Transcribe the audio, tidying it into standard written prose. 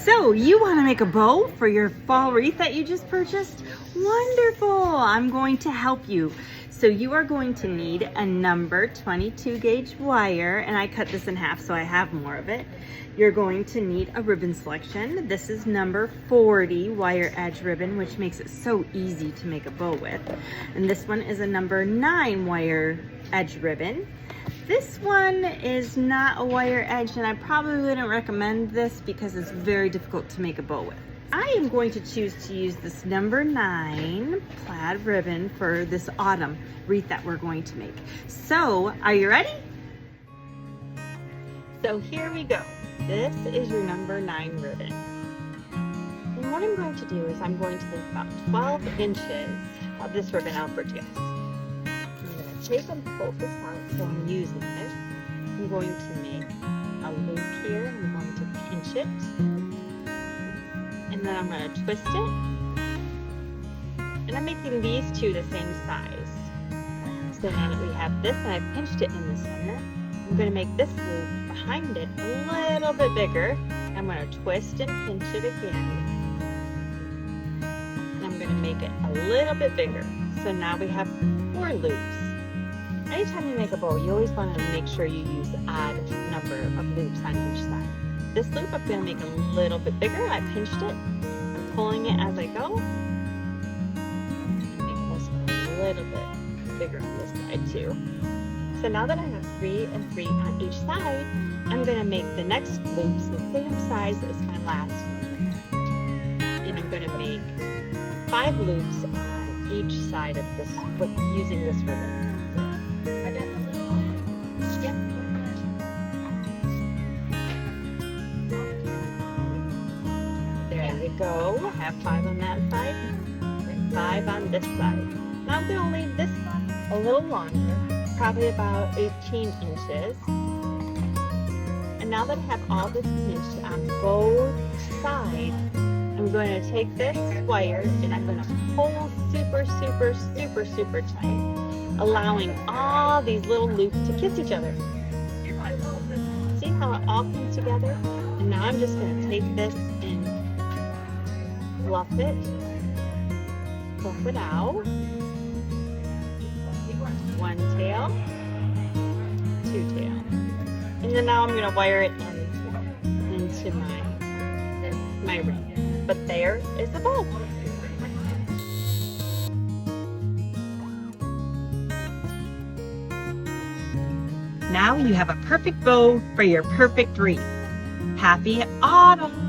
So you want to make a bow for your fall wreath that you just purchased? Wonderful! I'm going to help you. So you are going to need a number 22 gauge wire, and I cut this in half so I have more of it. You're going to need a ribbon selection. This is number 40 wire edge ribbon, which makes it so easy to make a bow with. And this one is a number 9 wire edge ribbon. This one is not a wire edge, and I probably wouldn't recommend this because it's very difficult to make a bow with. I am going to choose to use this number 9 plaid ribbon for this autumn wreath that we're going to make. So, are you ready? So here we go. This is your number 9 ribbon. And what I'm going to do is I'm going to leave about 12 inches of this ribbon out for guys. I'm going to take and pull this out so I'm using it. I'm going to make a loop here. I'm going to pinch it. And then I'm going to twist it. And I'm making these two the same size. So now that we have this and I've pinched it in the center, I'm going to make this loop behind it a little bit bigger. I'm going to twist and pinch it again. And I'm going to make it a little bit bigger. So now we have 4 loops. Anytime you make a bow, you always want to make sure you use the odd number of loops on each side. This loop I'm going to make a little bit bigger. I pinched it. I'm pulling it as I go. And make this a little bit bigger on this side too. So now that I have 3 and 3 on each side, I'm going to make the next loops the same size as my last one. And I'm going to make 5 loops on each side of this using this ribbon. There we go. I have 5 on that side and 5 on this side. Now I'm going to leave this one a little longer, probably about 18 inches. And now that I have all this pinched on both sides, I'm going to take this wire and I'm going to pull super, super, super, super tight, allowing all these little loops to kiss each other. See how it all comes together? And now I'm just going to take this and fluff it out. 1 tail, 2 tail. And then now I'm going to wire it into my ring. But there is the bow. Now you have a perfect bow for your perfect wreath. Happy autumn!